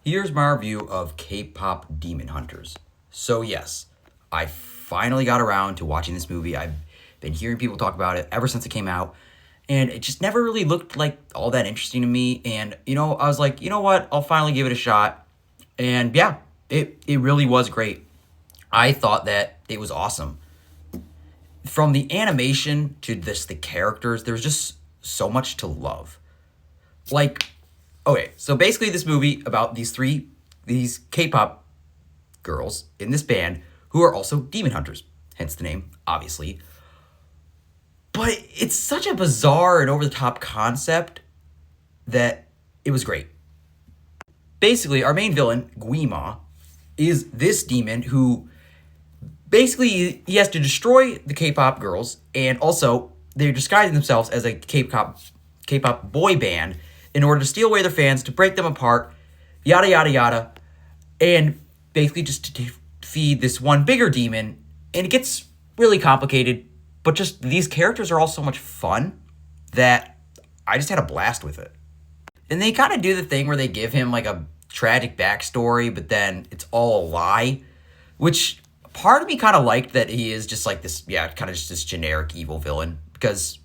Here's my review of K-Pop Demon Hunters. So yes, I finally got around to watching this movie. I've been hearing people talk about it ever since it came out, and it just never really looked like all that interesting to me. And, I was like, you know what? I'll finally give it a shot. And yeah, it really was great. I thought that it was awesome. From the animation to the characters, there's just so much to love. Okay, so basically this movie about these K-pop girls in this band who are also demon hunters, hence the name, obviously. But it's such a bizarre and over-the-top concept that it was great. Basically, our main villain, Guima, is this demon who basically he has to destroy the K-pop girls, and also they're disguising themselves as a K-pop boy band in order to steal away their fans, to break them apart, yada yada yada, and basically just to feed this one bigger demon. And it gets really complicated, but just these characters are all so much fun that I just had a blast with it. And they kind of do the thing where they give him like a tragic backstory, but then it's all a lie, which part of me kind of liked that he is just like this, kind of just this generic evil villain, because,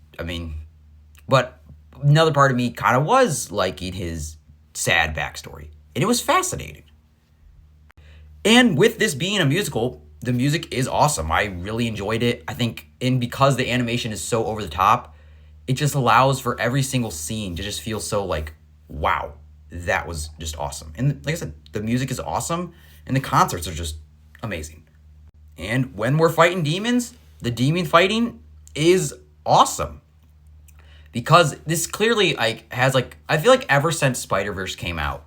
but another part of me kind of was liking his sad backstory, and it was fascinating. And with this being a musical, the music is awesome. I really enjoyed it. I think, and because the animation is so over the top, it just allows for every single scene to just feel so like, wow, that was just awesome. And like I said, the music is awesome, and the concerts are just amazing. And when we're fighting demons, the demon fighting is awesome. Because this clearly has I feel like ever since Spider-Verse came out,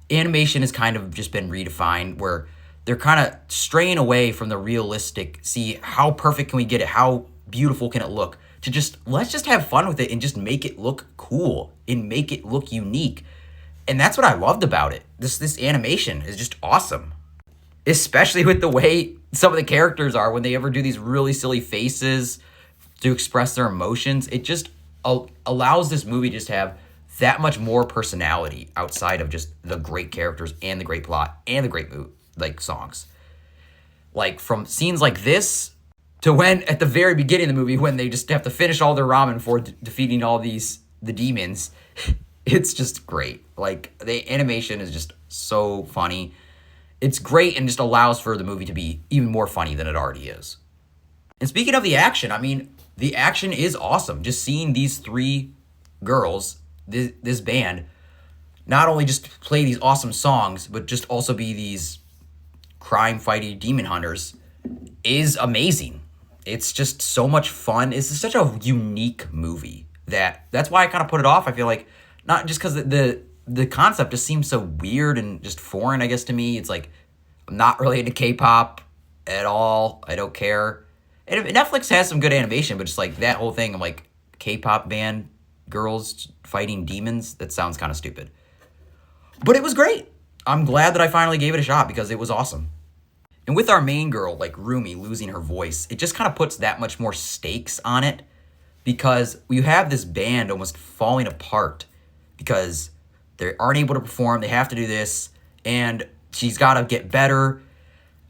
animation has kind of just been redefined, where they're kind of straying away from the realistic, see how perfect can we get it, how beautiful can it look, to just let's just have fun with it and just make it look cool and make it look unique. And that's what I loved about it. This animation is just awesome. Especially with the way some of the characters are when they ever do these really silly faces to express their emotions. It just allows this movie just to have that much more personality outside of just the great characters and the great plot and the great songs. Like from scenes like this to when at the very beginning of the movie when they just have to finish all their ramen before defeating all the demons. It's just great. Like the animation is just so funny. It's great and just allows for the movie to be even more funny than it already is. And speaking of the action, the action is awesome. Just seeing these three girls, this band, not only just play these awesome songs, but just also be these crime-fighting demon hunters is amazing. It's just so much fun. It's such a unique movie that's why I kind of put it off. I feel like not just because the concept just seems so weird and just foreign, I guess, to me. It's like, I'm not really into K-pop at all. I don't care. And Netflix has some good animation, but just like that whole thing of like K-pop band girls fighting demons, that sounds kind of stupid. But it was great. I'm glad that I finally gave it a shot because it was awesome. And with our main girl, like Rumi, losing her voice, it just kind of puts that much more stakes on it, because you have this band almost falling apart because they aren't able to perform. They have to do this, and she's got to get better.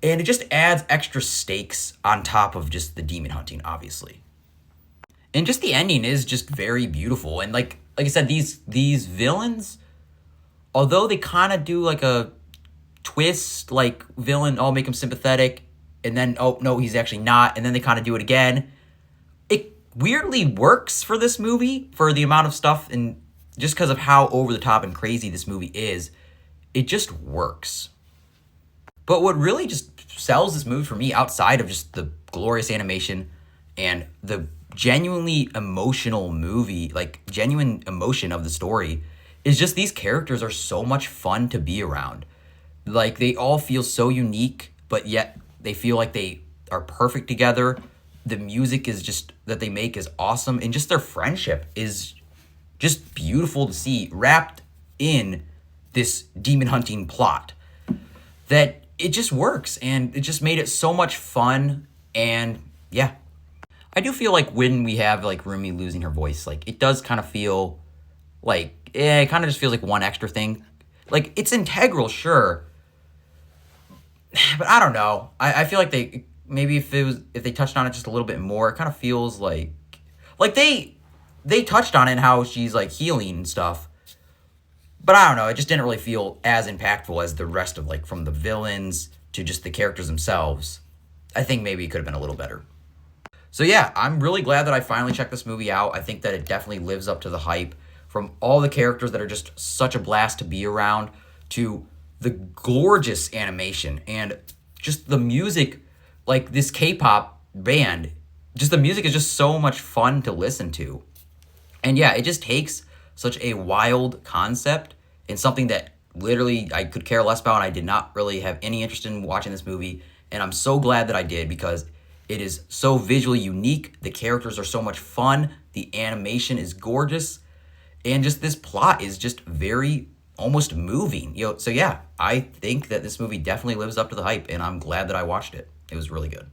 And it just adds extra stakes on top of just the demon hunting, obviously. And just the ending is just very beautiful. And like I said, these villains, although they kind of do like a twist, like villain, make him sympathetic, and then, oh, no, he's actually not. And then they kind of do it again. It weirdly works for this movie, for the amount of stuff, and just because of how over the top and crazy this movie is, it just works. But what really just sells this movie for me, outside of just the glorious animation and the genuinely emotional movie, like genuine emotion of the story, is just these characters are so much fun to be around. Like they all feel so unique, but yet they feel like they are perfect together. The music is just that they make is awesome, and just their friendship is just beautiful to see wrapped in this demon hunting plot. That it just works, and it just made it so much fun. And yeah, I do feel like when we have like Rumi losing her voice, like it does kind of feel like it kind of just feels like one extra thing. Like, it's integral, sure, but I don't know. I feel like they maybe if they touched on it just a little bit more, it kind of feels like they touched on it and how she's like healing and stuff. But I don't know, it just didn't really feel as impactful as the rest of like from the villains to just the characters themselves. I think maybe it could have been a little better. So yeah, I'm really glad that I finally checked this movie out. I think that it definitely lives up to the hype from all the characters that are just such a blast to be around to the gorgeous animation and just the music, like this K-pop band, just the music is just so much fun to listen to. And yeah, it just takes such a wild concept and something that literally I could care less about and I did not really have any interest in watching this movie. And I'm so glad that I did because it is so visually unique. The characters are so much fun. The animation is gorgeous. And just this plot is just very almost moving. So yeah, I think that this movie definitely lives up to the hype and I'm glad that I watched it. It was really good.